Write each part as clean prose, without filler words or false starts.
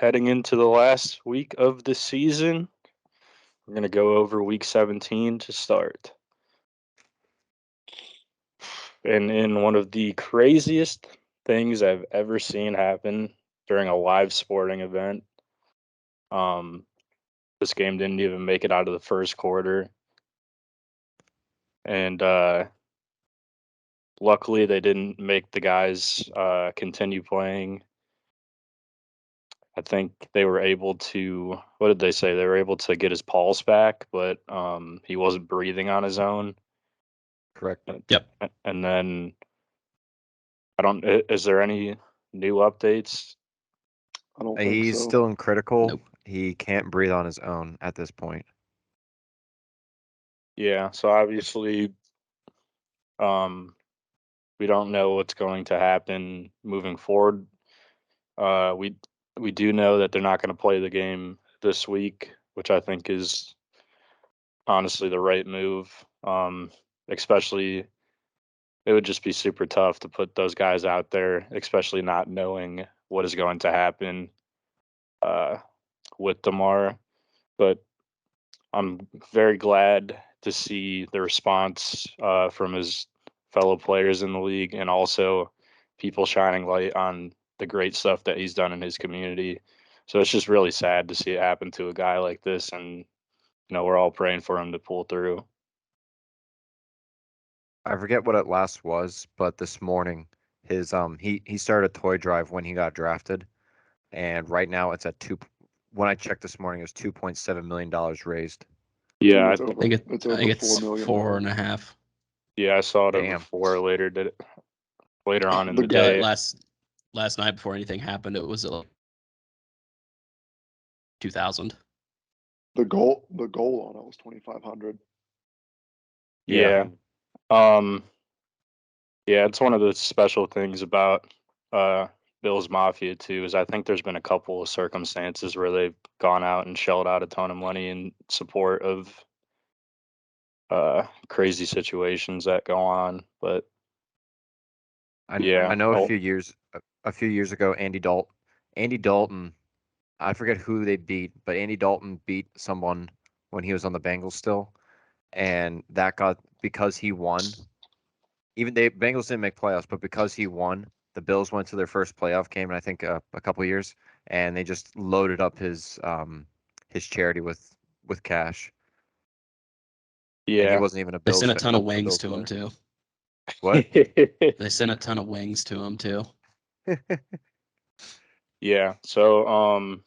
heading into the last week of the season. We're going to go over week 17 to start. And in one of the craziest things I've ever seen happen during a live sporting event, um, this game didn't even make it out of the first quarter. And luckily, they didn't make the guys continue playing. I think they were able to, what did they say? They were able to get his pulse back, but he wasn't breathing on his own. Correct. Yep. And then, is there any new updates? I don't think He's so. still in critical. Nope. He can't breathe on his own at this point. Yeah, so obviously, we don't know what's going to happen moving forward. We do know that they're not going to play the game this week, which I think is honestly the right move. Especially, it would just be super tough to put those guys out there, especially not knowing what is going to happen with Damar. But I'm very glad to see the response from his fellow players in the league, and also people shining light on the great stuff that he's done in his community. So it's just really sad to see it happen to a guy like this, and we're all praying for him to pull through. I forget what it last was, but this morning his he started a toy drive when he got drafted, and right now it's at two. When I checked this morning, it was $2.7 million raised. Yeah, It's I over, think it's I over think it's $4 million. 4.5. yeah, I saw it over Damn. 4 later on in the The day. Last night before anything happened, it was 2,000. The goal on it was 2,500. Yeah. Yeah, it's one of the special things about Bill's Mafia too, is I think there's been a couple of circumstances where they've gone out and shelled out a ton of money in support of crazy situations that go on. But yeah, I know a few years ago, Andy Dalton, I forget who they beat, but Andy Dalton beat someone when he was on the Bengals still, and that got because he won. Even the Bengals didn't make playoffs, but because he won, the Bills went to their first playoff game in I think a couple of years, and they just loaded up his charity with cash. And he yeah. wasn't even a They Bills sent a fan, ton of wasn't a wings Bills to him player. too. What? They sent a ton of wings to him too. Yeah. So Good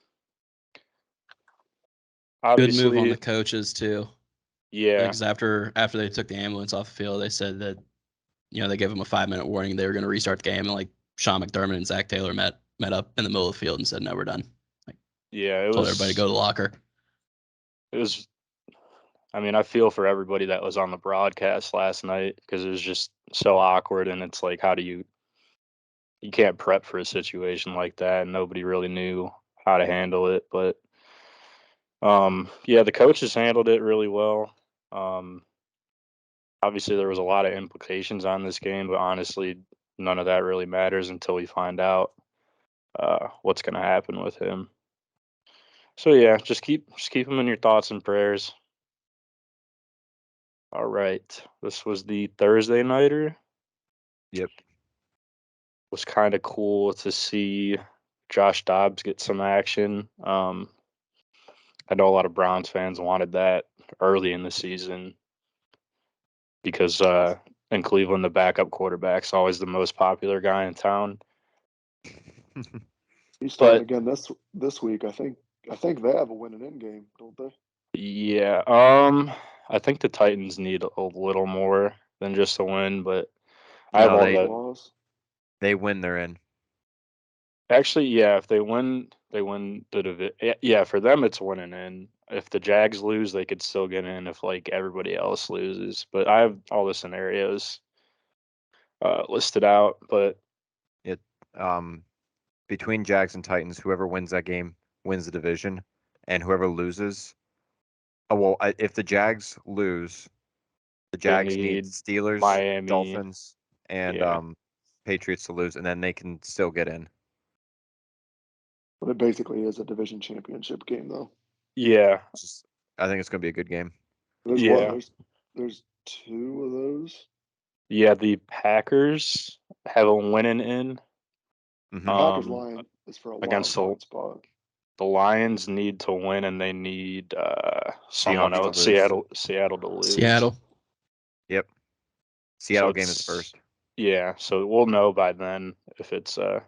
obviously, move on the coaches too. yeah. Because after they took the ambulance off the field, they said that they gave him a 5-minute warning. They were going to restart the game, and like Sean McDermott and Zach Taylor met up in the middle of the field and said, "No, we're done." Yeah, Told everybody to go to the locker. It was. I mean, I feel for everybody that was on the broadcast last night, because it was just so awkward, and it's like, how do you can't prep for a situation like that, and nobody really knew how to handle it. But yeah, the coaches handled it really well. Obviously, there was a lot of implications on this game, but honestly, none of that really matters until we find out what's going to happen with him. So yeah, just keep him in your thoughts and prayers. All right, this was the Thursday nighter. Yep. It was kind of cool to see Josh Dobbs get some action. I know a lot of Browns fans wanted that early in the season because in Cleveland, the backup quarterback's always the most popular guy in town. He's starting again this week. I think they have a winning end game, don't they? Yeah. I think the Titans need a little more than just a win, but I have all that. Loss. They win, they're in. Actually, yeah, if they win the division. Yeah, for them it's winning in. If the Jags lose, they could still get in if like everybody else loses. But I have all the scenarios listed out. But It between Jags and Titans, whoever wins that game wins the division, and whoever loses. Oh well, if the Jags lose, the Jags need Steelers, Miami, Dolphins, and yeah. Patriots to lose, and then they can still get in. But it basically is a division championship game, though. Yeah, I think it's going to be a good game. There's Yeah. what? There's 2 of those. yeah. The Packers have a winning in. Mhm. Packers Um, Lion is for a against wild card spot. the Lions need to win, and they need someone Seahawks to else. lose. Seattle to lose. Seattle. Yep. Seattle game is it's- first. Yeah, so we'll know by then if it's a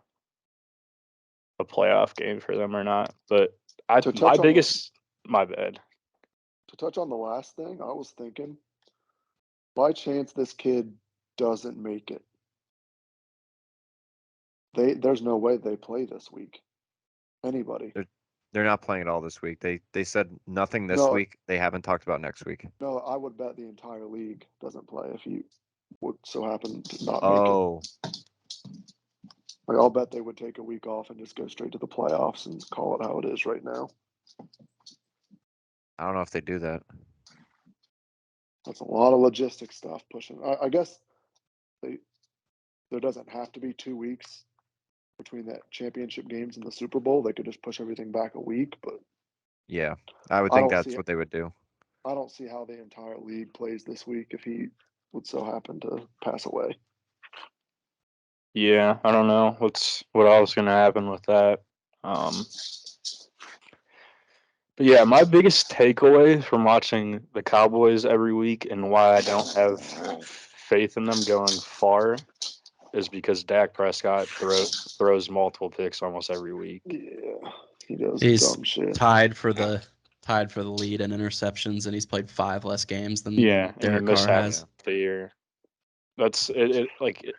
playoff game for them or not. But To touch my on the- biggest, my bad. To touch on the last thing, I was thinking, by chance this kid doesn't make it, there's no way they play this week. Anybody? They're not playing at all this week. They said nothing this No. week. They haven't talked about next week. No, I would bet the entire league doesn't play if he would so happen to not make it. Oh, Like, I'll bet they would take a week off and just go straight to the playoffs and call it how it is right now. I don't know if they do that. That's a lot of logistic stuff pushing. I guess there doesn't have to be 2 weeks between that championship games and the Super Bowl. They could just push everything back a week, but Yeah, I would I think don't that's see what they would do. I don't see how the entire league plays this week if he would so happen to pass away. Yeah, I don't know what else gonna happen with that. But yeah, my biggest takeaway from watching the Cowboys every week and why I don't have faith in them going far is because Dak Prescott throws multiple picks almost every week. Yeah, he does He's dumb shit. tied for the lead in interceptions, and he's played 5 less games than Yeah, and he Derek missed Carr half has. the year. That's it.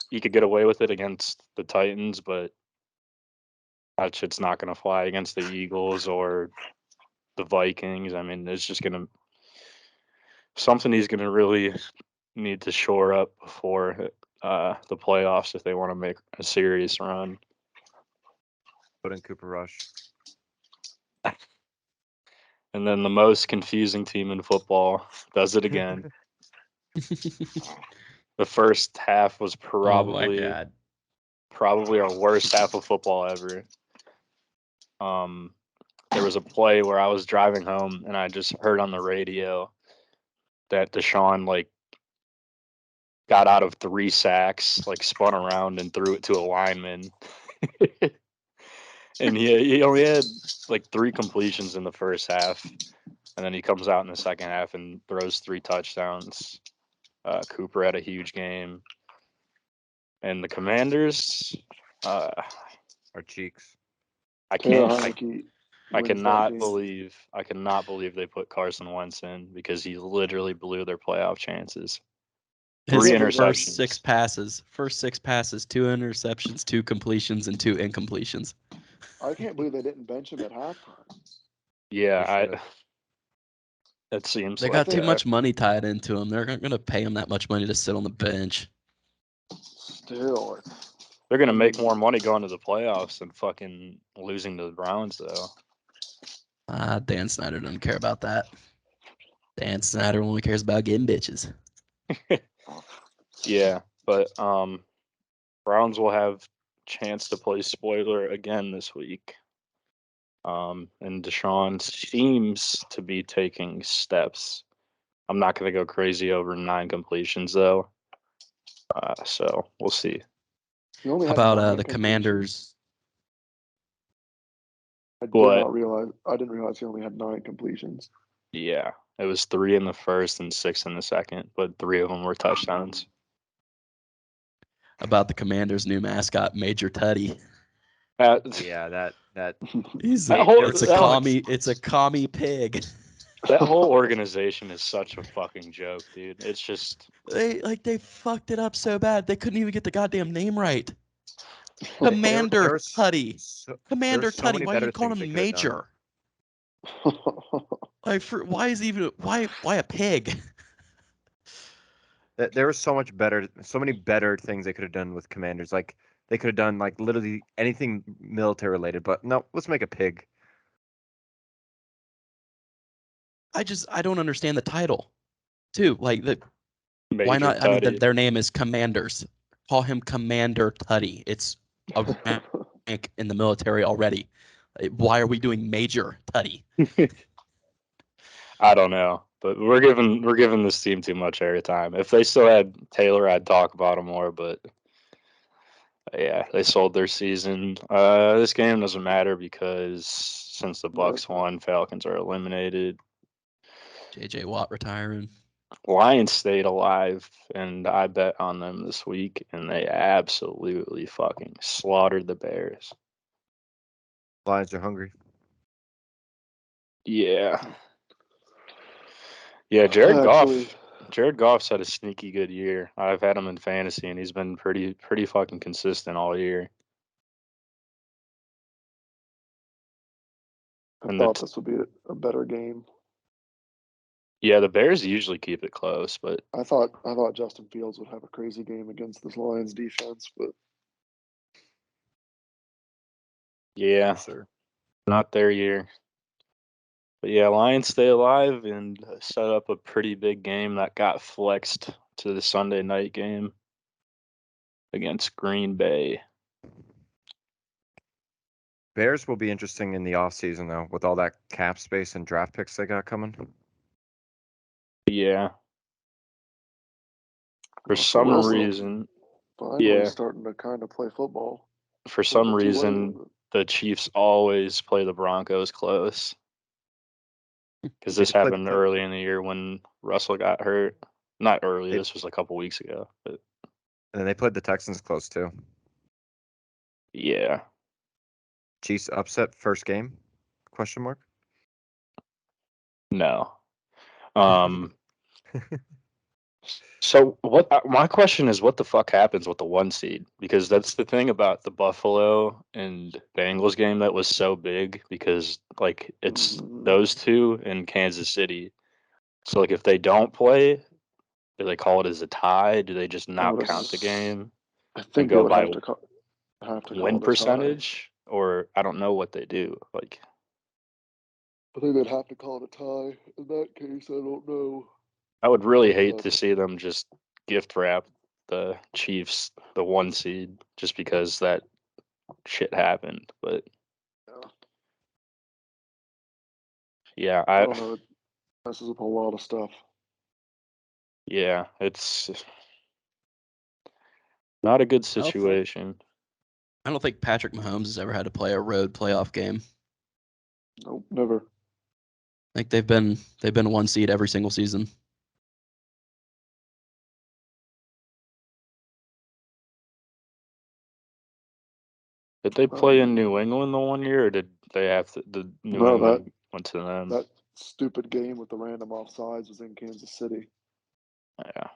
He could get away with it against the Titans, but that shit's not gonna fly against the Eagles or the Vikings. I mean, it's just gonna something he's gonna really need to shore up before the playoffs if they want to make a serious run. Put in Cooper Rush. And then the most confusing team in football does it again. The first half was Oh my probably god. our worst half of football ever. There was a play where I was driving home and I just heard on the radio that Deshaun got out of 3 sacks, spun around and threw it to a lineman. And he only had 3 completions in the first half, and then he comes out in the second half and throws 3 touchdowns. Cooper had a huge game, and the Commanders. Our cheeks. I Taylor can't. Heineke I wins that cannot game. believe. I cannot believe they put Carson Wentz in because he literally blew their playoff chances. His 3 first interceptions. 6 passes, 2 interceptions, 2 completions, and 2 incompletions. I can't believe they didn't bench him at halftime. Yeah, They it seems They like got too that. much money tied into him. They're not going to pay him that much money to sit on the bench. Still, They're gonna make more money going to the playoffs than fucking losing to the Browns, though. Dan Snyder doesn't care about that. Dan Snyder only cares about getting bitches. Yeah, but Browns will have chance to play spoiler again this week. And Deshaun seems to be taking steps. I'm not gonna go crazy over 9 completions though. So we'll see. he only How had about 9 the completions. Commanders? I did What? not realize. I didn't realize he only had 9 completions. Yeah, it was 3 in the first and 6 in the second, but 3 of them were touchdowns. About the Commanders' new mascot, Major Tutty. Yeah, that He's That whole- it's a that- commie. It's a commie pig. That whole organization is such a fucking joke, dude. It's just They fucked it up so bad they couldn't even get the goddamn name right. there Commander was Tutty. Commander there's so Tutty. many Why are you better calling things him they could have done. Major? Why is even why a pig? There was so many better things they could have done with Commanders. Like they could have done literally anything military related, but no, let's make a pig. I don't understand the title. Too why Major not? I mean, Tutty. their name is Commanders. Call him Commander Tutty. It's a rank in the military already. Why are we doing major, Tutty? I don't know, but we're giving this team too much airtime. If they still had Taylor, I'd talk about him more. But yeah, they sold their season. This game doesn't matter because since the Bucks won, Falcons are eliminated. JJ Watt retiring. Lions stayed alive, and I bet on them this week, and they absolutely fucking slaughtered the Bears. Lions are hungry. Yeah. Yeah, Jared Goff's had a sneaky good year. I've had him in fantasy, and he's been pretty fucking consistent all year. I And thought this would be a better game. yeah, the Bears usually keep it close, but I thought Justin Fields would have a crazy game against this Lions defense, but yeah, Yes, sir. not their year. But yeah, Lions stay alive and set up a pretty big game that got flexed to the Sunday night game against Green Bay. Bears will be interesting in the offseason, though, with all that cap space and draft picks they got coming. Yeah. For Russell some Wilson reason, finally yeah, starting to kind of play football. for A some little bit too late, reason, but the Chiefs always play the Broncos close. Because They this just played happened early in the year when Russell got hurt. Not early, this was a couple weeks ago. But and then they played the Texans close too. yeah. Chiefs upset first game? Question mark. No. So what? My question is, what the fuck happens with the 1 seed? Because that's the thing about the Buffalo and Bengals game that was so big. Because like it's those two in Kansas City. So like if they don't play, do they call it as a tie? Do they just I not would count the game I and think they go would by have to win call it a tie. percentage? Or I don't know what they do. Like I think they'd have to call it a tie. In that case, I don't know. I would really hate But to see them just gift wrap the Chiefs the 1 seed just because that shit happened. But yeah, yeah, I don't know. It messes up a lot of stuff. it's not a good I don't, situation. I don't think Patrick Mahomes has ever had to play a road playoff game. Nope, never. Like they've been 1 seed every single season. Did they play in New England the 1 year, or did they have to, the New No, England went to them? that stupid game with the random offsides was in Kansas City. Yeah.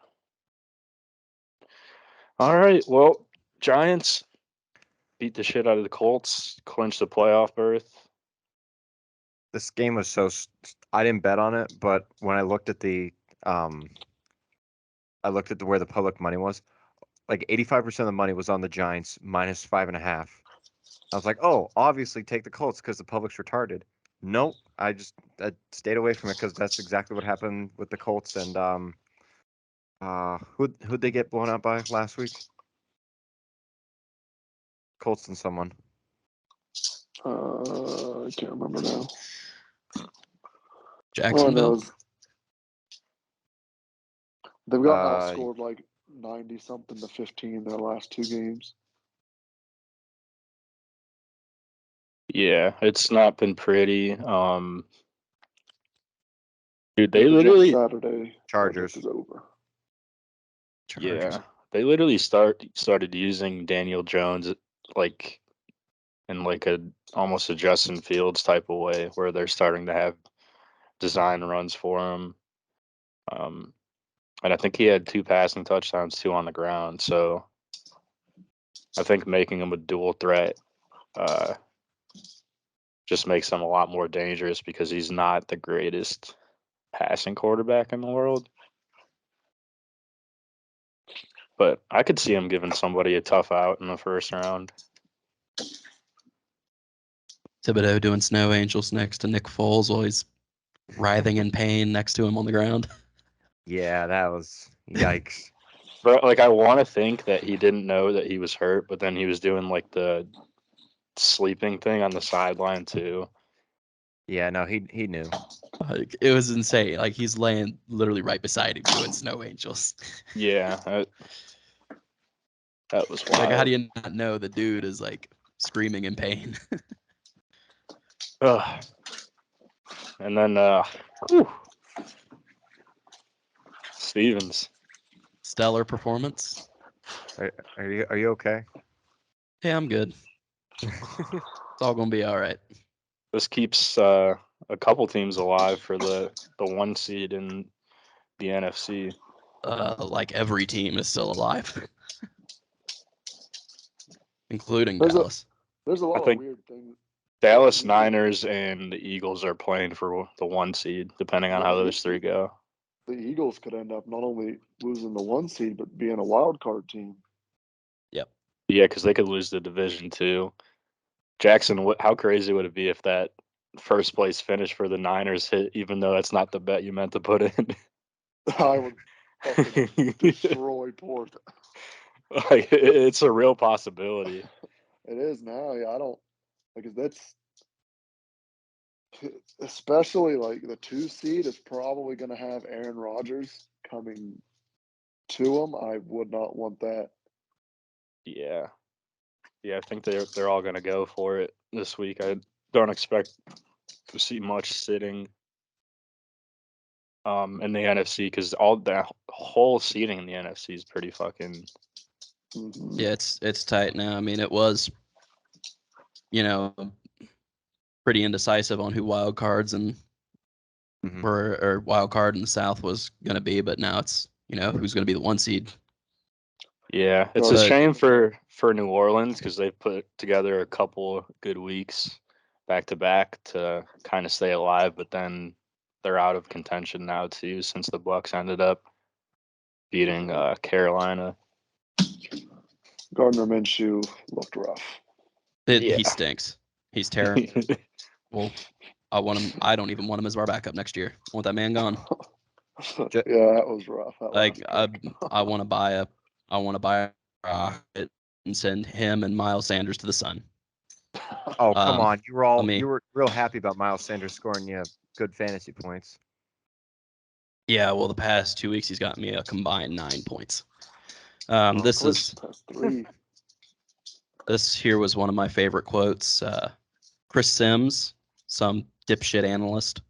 All right. Well, Giants beat the shit out of the Colts, clinched the playoff berth. This game was I didn't bet on it, but when I looked at where the public money was, like 85% of the money was on the Giants minus 5.5. I was like, oh, obviously take the Colts because the public's retarded. Nope, I stayed away from it because that's exactly what happened with the Colts and who'd they get blown out by last week? Colts and someone. I can't remember now. Jacksonville. All I know is they've gotten outscored like 90 something to 15 their last 2 games. Yeah, it's not been pretty. Dude, they Yeah, the Jets literally Saturday Chargers. is over. Chargers. Yeah, they literally started using Daniel Jones like in like a almost a Justin Fields type of way, where they're starting to have design runs for him. And I think he had 2 passing touchdowns, 2 on the ground. So I think making him a dual threat just makes him a lot more dangerous because he's not the greatest passing quarterback in the world. But I could see him giving somebody a tough out in the first round. Thibodeau doing snow angels next to Nick Foles while he's writhing in pain next to him on the ground. Yeah, that was yikes. But like I want to think that he didn't know that he was hurt, but then he was doing like the sleeping thing on the sideline too. Yeah, no, he knew. Like, it was insane. Like he's laying literally right beside him doing snow angels. Yeah, that was wild. Like, how do you not know the dude is like screaming in pain? Ugh. And then Stevens. Stellar performance. Are you okay? Yeah, I'm good. It's all gonna be all right. This keeps a couple teams alive for the 1 seed in the NFC. Like every team is still alive, including There's Dallas. There's a lot of think weird things. Dallas, Niners, and the Eagles are playing for the 1 seed, depending on how those three go. The Eagles could end up not only losing the 1 seed, but being a wild card team. Yep. Yeah, because they could lose the division too. Jackson, how crazy would it be if that first place finish for the Niners hit, even though that's not the bet you meant to put in? I would fucking destroy Porth. Like, it's a real possibility. It is now. Yeah, I don't because that's especially like the 2 seed is probably going to have Aaron Rodgers coming to them. I would not want that. Yeah. Yeah, I think they're all gonna go for it this week. I don't expect to see much sitting in the NFC because all the whole seating in the NFC is pretty fucking. Mhm. Yeah, it's tight now. I mean, it was, pretty indecisive on who wild cards and Mhm. or wild card in the South was gonna be, but now it's who's gonna be the 1 seed. Yeah, it's a But shame for New Orleans because they've put together a couple good weeks back to back to kind of stay alive, but then they're out of contention now too since the Bucks ended up beating Carolina. Gardner Minshew looked rough. Yeah. he stinks. He's terrible. I want him. I don't even want him as our backup next year. I want that man gone. Ju- Yeah, that was rough. That Like last pick. I want to buy a rocket and send him and Miles Sanders to the sun. Oh, come Um, on. let me. You were real happy about Miles Sanders scoring you good fantasy points. Yeah, well, the past 2 weeks he's got me a combined 9 points. Oh, This is That's 3. this here was one of my favorite quotes. Chris Sims, some dipshit analyst,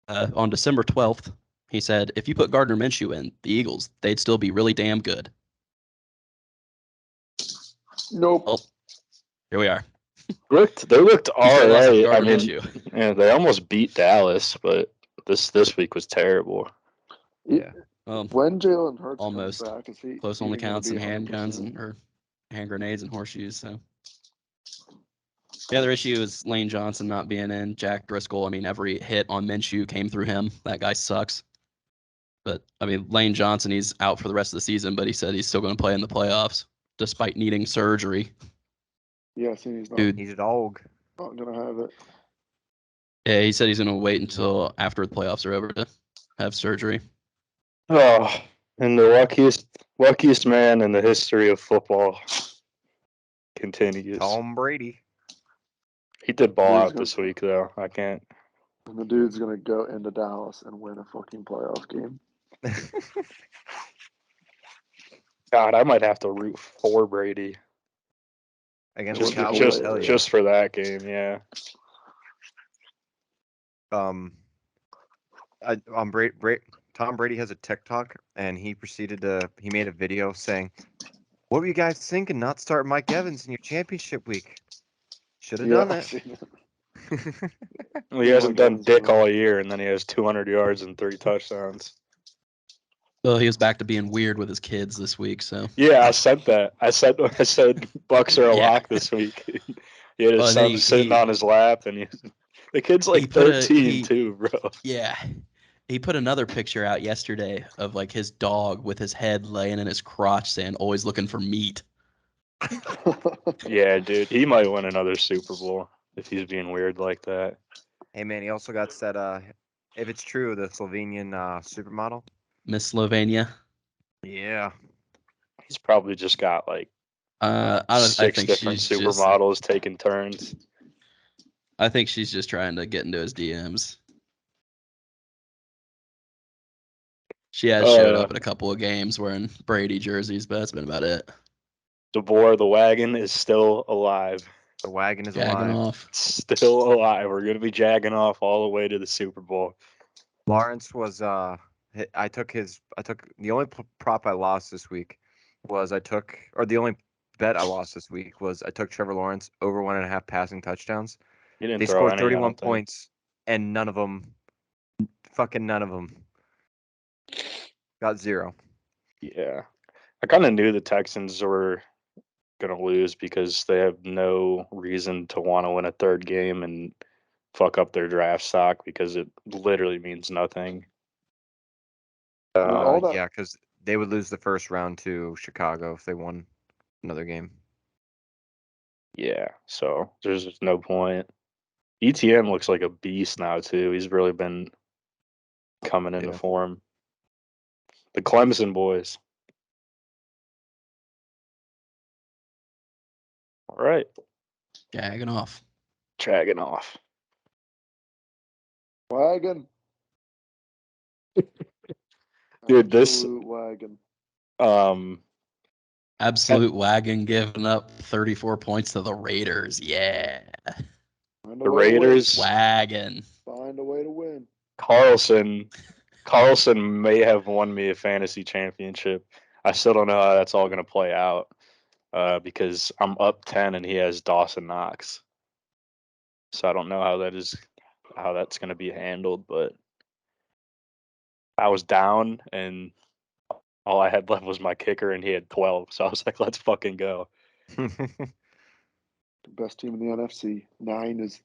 on December 12th, he said, "If you put Gardner Minshew in the Eagles, they'd still be really damn good." Nope. Well, here we are. They looked He all still lost with right. I Gardner mean, Minshew. yeah, they almost beat Dallas, but this week was terrible. Yeah. When Jalen Hurts Almost. comes back, is he Close only even going to counts be and handguns 100%? or hand grenades and horseshoes. So the other issue is Lane Johnson not being in. Jack Driscoll. I mean, every hit on Minshew came through him. That guy sucks. But I mean, Lane Johnson, he's out for the rest of the season, but he said he's still going to play in the playoffs despite needing surgery. Yeah, see, he's Dude, He's a dog. not going to have it. yeah, he said he's going to wait until after the playoffs are over to have surgery. Oh, and the luckiest man in the history of football continues. Tom Brady. He did ball Dude's out gonna- this week, though. I can't. And the dude's going to go into Dallas and win a fucking playoff game. God, I might have to root for Brady Against It the would be Cowboys. hilarious. Hell yeah. just for that game. Yeah. Tom Brady has a TikTok, and he made a video saying, "What were you guys thinking? Not starting Mike Evans in your championship week? Should have done I've that." seen it. Well, he Oh hasn't my done God, dick bro. all year, and then he has 200 yards and 3 touchdowns. Well, he was back to being weird with his kids this week, so. Yeah, I said that. I said Bucks are a Yeah. lock this week. He had his Oh, and then son sitting on his lap, and the kid's he like put 13 too, bro. Yeah. He put another picture out yesterday of like his dog with his head laying in his crotch saying, "Always looking for meat." Yeah, dude, he might win another Super Bowl if he's being weird like that. Hey man, he also got said, if it's true, the Slovenian supermodel. Miss Slovenia. Yeah. He's probably just got like I Six think different she's just. supermodels taking turns. I think she's just trying to get into his DMs. She has showed up at a couple of games wearing Brady jerseys, but that's been about it. DeBoer, the wagon is still alive. The wagon is Jagging alive. off. Still alive. We're gonna be jagging off all the way to the Super Bowl. Lawrence was I took the only prop I lost this week was the only bet I lost this week was I took Trevor Lawrence over 1.5 passing touchdowns. You didn't They throw scored any, 31 points and none of them got 0. Yeah. I kind of knew the Texans were going to lose because they have no reason to want to win a third game and fuck up their draft stock because it literally means nothing. all that- Yeah, because they would lose the first round to Chicago if they won another game. Yeah, so there's just no point. ETN looks like a beast now too. He's really been coming into Yeah. form. The Clemson boys. All right, Jagging off. dragging off. wagon. Dude, this Absolute wagon. Absolute wagon giving up 34 points to the Raiders. Yeah. Find a the way to win. Raiders, Wagon. Find a way to win. Carlson may have won me a fantasy championship. I still don't know how that's all going to play out because I'm up 10 and he has Dawson Knox. So I don't know how that's going to be handled, but I was down and all I had left was my kicker and he had 12. So I was like, let's fucking go. The best team in the NFC. 9 is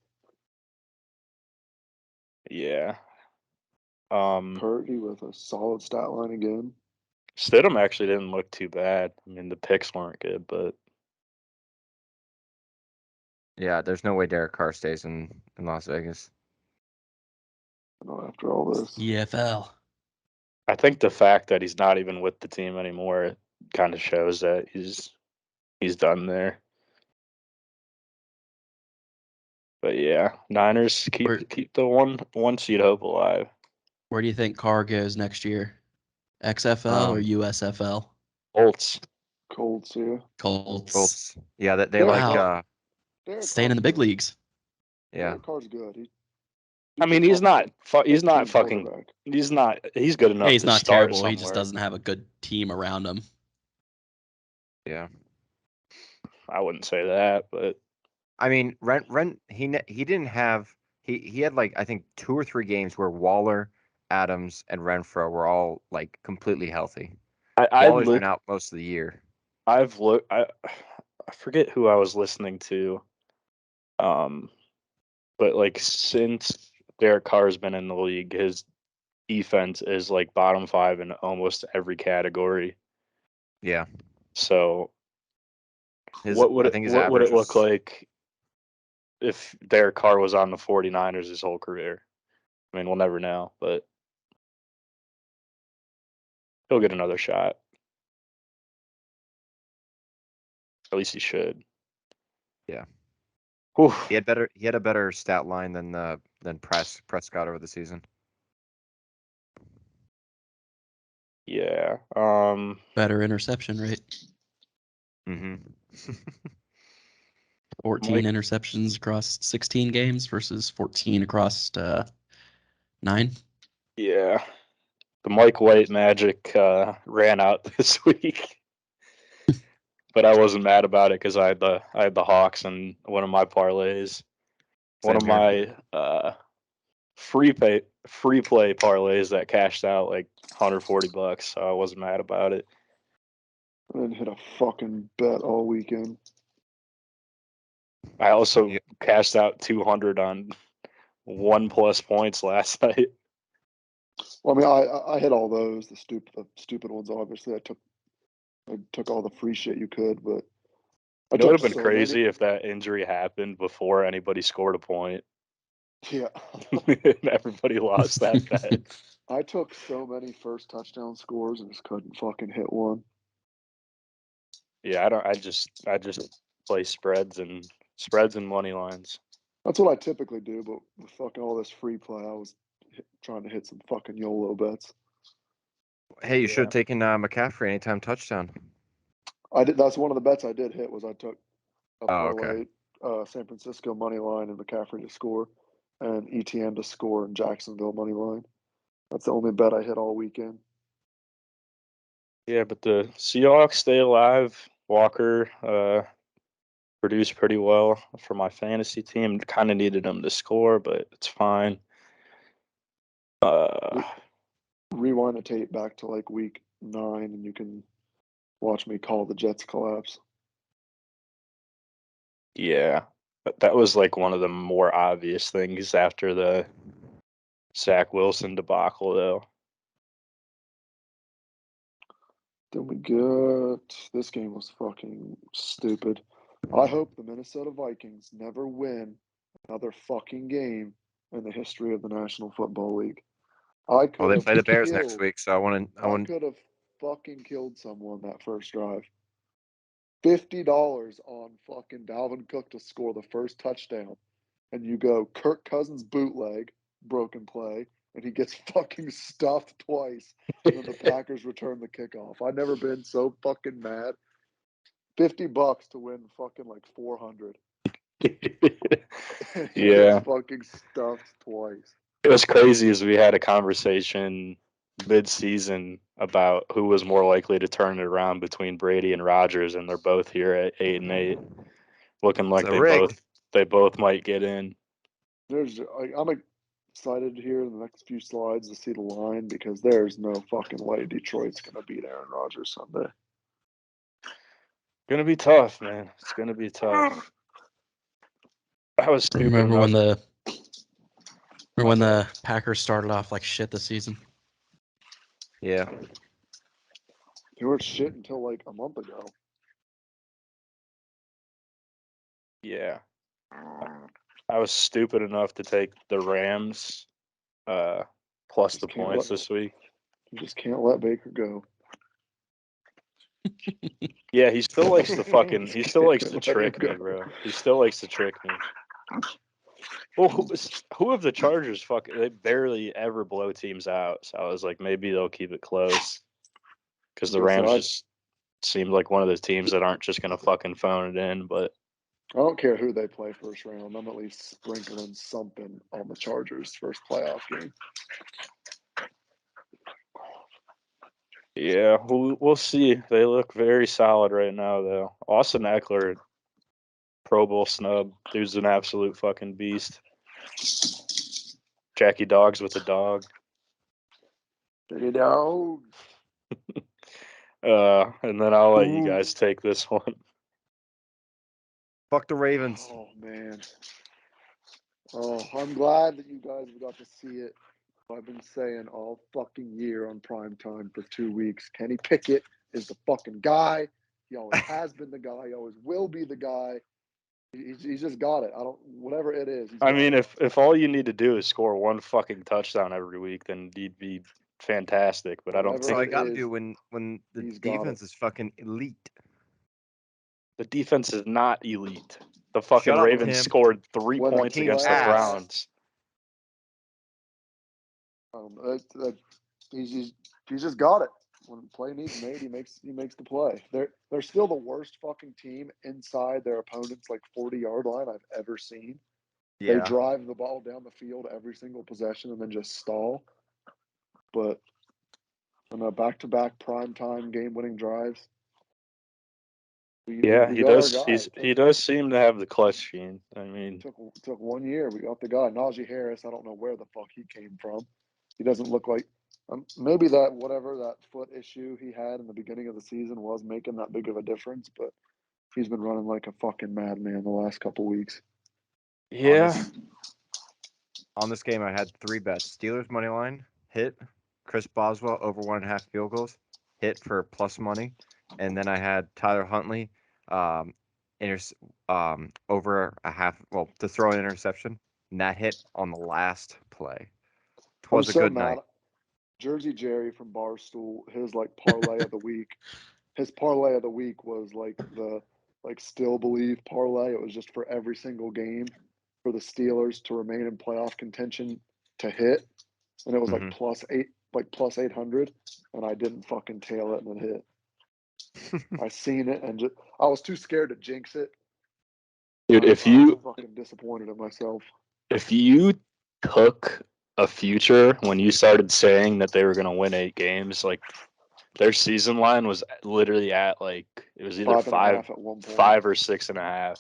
Yeah. Purdy with a solid stat line again. Stidham actually didn't look too bad. I mean, the picks weren't good, but Yeah, there's no way Derek Carr stays in Las Vegas. After all this. EFL. I think the fact that he's not even with the team anymore kind of shows that he's done there. But yeah, Niners keep the one seed hope alive. Where do you think Carr goes next year? XFL or USFL? Colts. Colts here. Colts. Yeah, that they Derek like Carr. Derek Staying in the Carr's big good. leagues. yeah. Derek Carr's good. I mean, he's not fucking. quarterback. He's not. He's good enough Yeah, he's to not start terrible. somewhere. He just doesn't have a good team around him. Yeah. I wouldn't say that, but I mean, Rent he didn't have he had like I think 2 or 3 games where Waller, Adams, and Renfro were all like completely healthy. Waller's been out most of the year. I've looked. I forget who I was listening to. But like since Derek Carr's been in the league, his defense is like bottom 5 in almost every category. Yeah. So His what would I it think his what would average it look was like if Derek Carr was on the 49ers his whole career? I mean, we'll never know, but he'll get another shot. At least he should. Yeah. Whew. He had a better stat line than Prescott over the season. Yeah. Better interception rate. Mm-hmm. 14 interceptions across 16 games versus 14 across 9. Yeah. The Mike White magic ran out this week. But I wasn't mad about it because I had the Hawks in one of my parlays. One of my free play parlays that cashed out like $140, so I wasn't mad about it. I didn't hit a fucking bet all weekend. I also cashed out 200 on 1+ points last night. Well, I mean, I hit all those, the stupid ones. Obviously, I took all the free shit you could, but It would have been crazy if that injury happened before anybody scored a point. Yeah. Everybody lost that bet. I took so many first touchdown scores and just couldn't fucking hit one. Yeah, I don't. I just play spreads and money lines. That's what I typically do, but with fucking all this free play, I was trying to hit some fucking YOLO bets. Hey, you should Yeah. have taken McCaffrey anytime touchdown. I did. That's one of the bets I did hit. Was I took a Oh, okay. parlay, San Francisco money line and McCaffrey to score, and ETN to score in Jacksonville money line. That's the only bet I hit all weekend. Yeah, but the Seahawks stay alive. Walker produced pretty well for my fantasy team. Kind of needed him to score, but it's fine. Rewind the tape back to like week 9, and you can watch me call the Jets collapse. Yeah, but that was like one of the more obvious things after the Zach Wilson debacle, though. Then we get this game was fucking stupid. I hope the Minnesota Vikings never win another fucking game in the history of the National Football League. I could Well, they have play the Bears next killed. week, so I want I could have fucking killed someone that first drive. $50 on fucking Dalvin Cook to score the first touchdown, and you go Kirk Cousins bootleg, broken play, and he gets fucking stuffed twice, and then the Packers return the kickoff. I've never been so fucking mad. $50 to win fucking like 400. He Yeah. gets fucking stuffed twice. It was crazy as we had a conversation mid-season about who was more likely to turn it around between Brady and Rodgers, and they're both here at 8-8, looking like It's a rig. they both might get in. I'm excited here in the next few slides to see the line because there's no fucking way Detroit's gonna beat Aaron Rodgers Sunday. Gonna be tough, man. It's gonna be tough. I was stupid Remember when enough. the Packers started off like shit this season? Yeah. They were shit until like a month ago. Yeah. I was stupid enough to take the Rams plus Just the can't points let- this week. You just can't let Baker go. Yeah, he still likes to fucking he still likes to Let him trick me, go. bro. He still likes to trick me. Well, who of the Chargers they barely ever blow teams out. So I was like, maybe they'll keep it close. Because the Listen, Rams just seemed like one of those teams that aren't just gonna fucking phone it in, but I don't care who they play first round. I'm at least sprinkling something on the Chargers' first playoff game. yeah, we'll see. They look very solid right now, though. Austin Eckler, Pro Bowl snub. Dude's an absolute fucking beast. Jackie Dogs with a dog. You know, And then I'll let you Ooh. guys take this one. Fuck the Ravens. oh man. Oh, I'm glad that you guys got to see it. I've been saying all fucking year on prime time for 2 weeks. Kenny Pickett is the fucking guy. He always has been the guy. He always will be the guy. He's just got it. Whatever it is. I mean, if all you need to do is score one fucking touchdown every week, then you'd be fantastic. But I don't That's think all I Whatever it got to is, do when the he's got defense is fucking elite. the defense is not elite. The fucking Shut up, Ravens Tim. scored 3 When the points team's against the ass. Browns. He's just got it. When play needs made, he makes the play. They're still the worst fucking team inside their opponent's like 40-yard line I've ever seen. They Yeah. drive the ball down the field every single possession and then just stall. But on a back-to-back primetime game-winning drives, we He got our does. guy. He does seem to have the clutch gene. I mean, Took 1 year. We got the guy. Najee Harris, I don't know where the fuck he came from. He doesn't look like maybe that foot issue he had in the beginning of the season was making that big of a difference, but he's been running like a fucking madman the last couple weeks. yeah. On this game, I had 3 bets. Steelers money line hit. Chris Boswell over 1.5 field goals hit for plus money, and then I had Tyler Huntley over a half. Well, to throw an interception, and that hit on the last play. It was I'm a so good mad. night. Jersey Jerry from Barstool, his like parlay of the week, his parlay of the week was the still believe parlay. It was just for every single game for the Steelers to remain in playoff contention to hit, and it was Mhm. plus 800, and I didn't fucking tail it and it hit. I seen it and I was too scared to jinx it. Dude, I was fucking disappointed in myself. if you took a future when you started saying that they were going to win 8 games, like their season line was literally at like it was either 5.5 at one point. 5 or 6.5.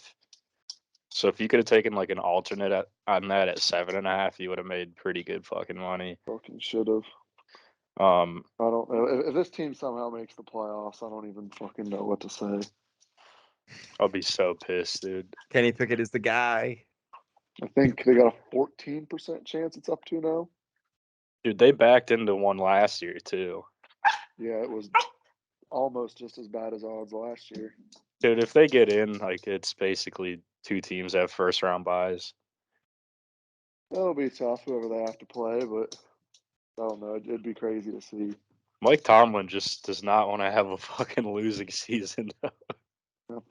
So if you could have taken like an alternate on that at 7.5, you would have made pretty good fucking money. Fucking should have. I don't know if this team somehow makes the playoffs. I don't even fucking know what to say. I'll be so pissed, dude. Kenny Pickett is the guy. I think they got a 14% chance. It's up to now. Dude, they backed into one last year too. Yeah, it was almost just as bad as odds last year. Dude, if they get in, like it's basically 2 teams have first round buys. That'll be tough, whoever they have to play, but I don't know. It'd be crazy to see. Mike Tomlin just does not want to have a fucking losing season.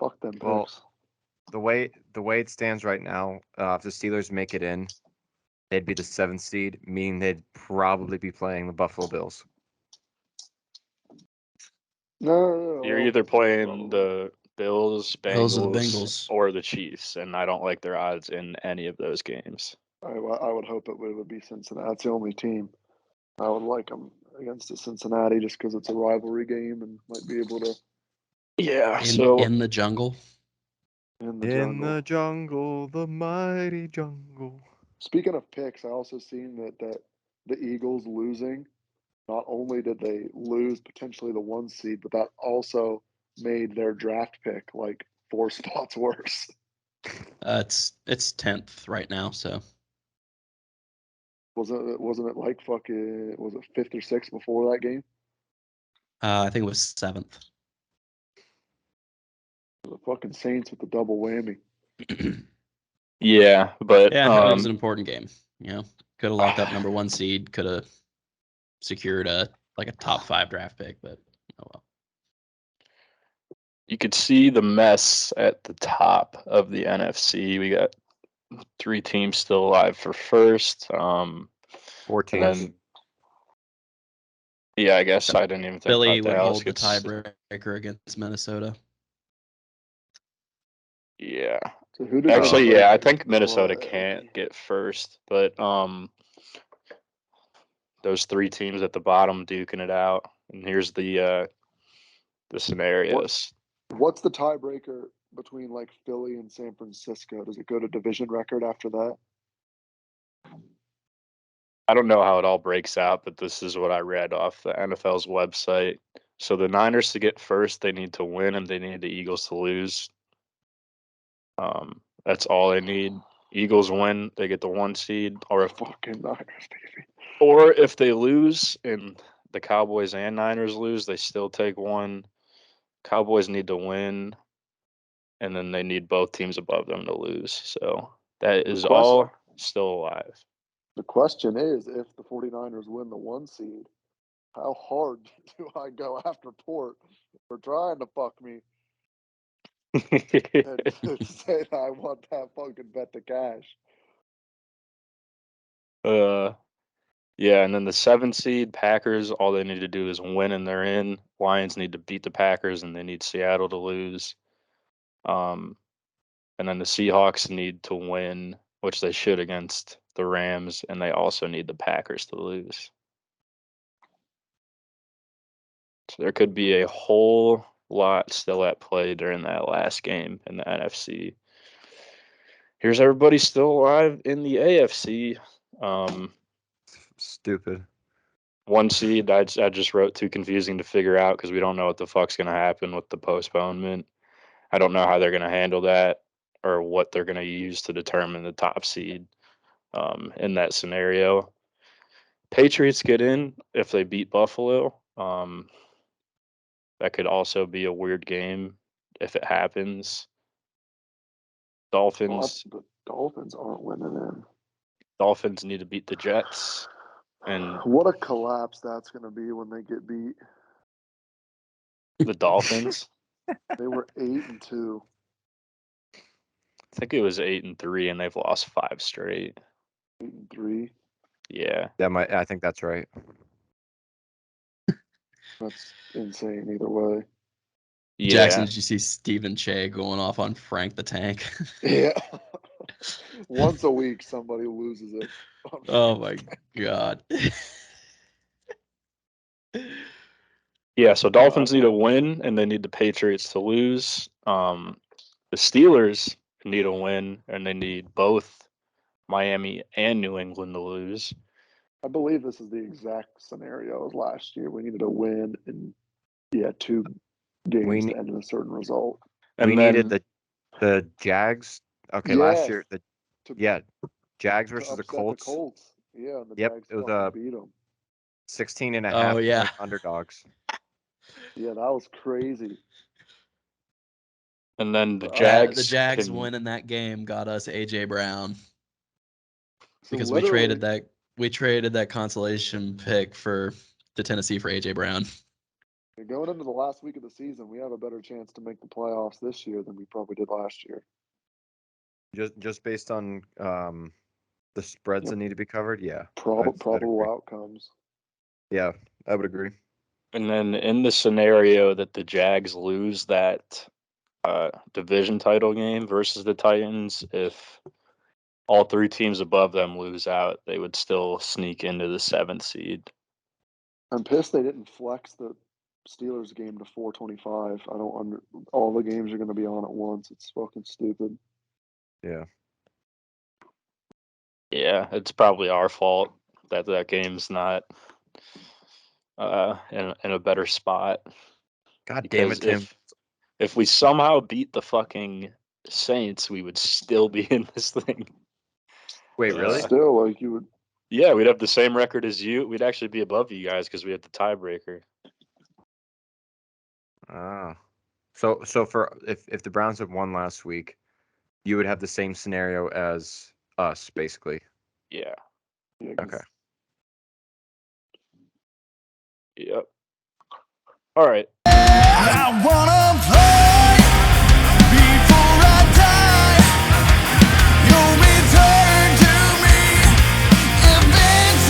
Fuck them Well, picks. the way it stands right now, if the Steelers make it in, they'd be the 7th seed, meaning they'd probably be playing the Buffalo Bills. No, You're well, either playing probably. the Bills, Bills or the Bengals, Bengals. or the Chiefs, and I don't like their odds in any of those games. I would hope it would be Cincinnati. That's the only team I would like them against Cincinnati just because it's a rivalry game and might be able to Yeah, In the jungle. in the In jungle. the jungle, the mighty jungle. Speaking of picks, I also seen that the Eagles losing, not only did they lose potentially the 1 seed, but that also made their draft pick like 4 spots worse. It's 10th right now, so Wasn't it like fucking, was it 5th or 6th before that game? I think it was 7th. The fucking Saints with the double whammy. yeah, but Yeah, it was an important game. You know, could have locked up number 1 seed, could have secured a top 5 draft pick, but oh well. you could see the mess at the top of the NFC. We got 3 teams still alive for first. 4 And teams. then, yeah, I guess I didn't even think Philly about would Dallas. hold the tiebreaker against Minnesota. Yeah. So who did Actually, they yeah, I play? think Minnesota Play? can't get first, but those 3 teams at the bottom duking it out. And here's the scenarios. What's the tiebreaker between like Philly and San Francisco? Does it go to division record after that? I don't know how it all breaks out, but this is what I read off the NFL's website. So the Niners to get first, they need to win, and they need the Eagles to lose. That's all they need. Eagles win, they get the 1 seed, or Fucking Niners, baby. if they lose and the Cowboys and Niners lose, they still take 1. Cowboys need to win, and then they need both teams above them to lose. So that is all still alive. The question is, if the 49ers win the 1 seed, how hard do I go after Port for trying to fuck me and say that I want that fucking bet to cash? Yeah, and then the 7 seed Packers, all they need to do is win and they're in. Lions need to beat the Packers and they need Seattle to lose. And then the Seahawks need to win, which they should against the Rams, and they also need the Packers to lose. So there could be a whole lot still at play during that last game in the NFC. Here's everybody still alive in the AFC. Stupid. 1 seed, I just wrote too confusing to figure out because we don't know what the fuck's going to happen with the postponement. I don't know how they're going to handle that or what they're going to use to determine the top seed in that scenario. Patriots get in if they beat Buffalo. That could also be a weird game if it happens. Dolphins. The Dolphins aren't winning in. Dolphins need to beat the Jets. And what a collapse that's going to be when they get beat. The Dolphins. They were 8-2. I think it was 8-3, and they've lost 5 straight. 8-3. Yeah. I think that's right. That's insane either way. Yeah. Jackson, did you see Stephen Che going off on Frank the Tank? Yeah. Once a week, somebody loses it. Oh my god. Yeah, so Dolphins need a win, and they need the Patriots to lose. The Steelers need a win, and they need both Miami and New England to lose. I believe this is the exact scenario as last year. We needed a win and 2 games ne- to end in a certain result. And we then needed the Jags. Okay, last Yes, year to, Jags to versus the upset the Colts. Colts. Yeah, and the Yep, Jags it was fucking beat them. 16 and a Oh, half yeah. point underdogs. Yeah, that was crazy. the The Jags Jags can, winning that game got us AJ Brown So because literally, we traded that consolation pick for the Tennessee for AJ Brown. going into the last week of the season, we have a better chance to make the playoffs this year than we probably did last year. Just based on the spreads Yep. that need to be covered. Yeah, Probable agree. outcomes. Yeah, I would agree. and then in the scenario that the Jags lose that division title game versus the Titans, if all 3 teams above them lose out, they would still sneak into the 7th seed. I'm pissed they didn't flex the Steelers game to 4:25. I don't under all the games are going to be on at once. It's fucking stupid. Yeah. Yeah, it's probably our fault that that game's not in a better spot. God damn Because it, Tim. if we somehow beat the fucking Saints, we would still be in this thing. Wait, really? Still, like you would. Yeah, we'd have the same record as you. We'd actually be above you guys because we had the tiebreaker. Ah. So for if the Browns had won last week, you would have the same scenario as us, basically. Yeah. Yeah, Okay. Yep. All right. I wanna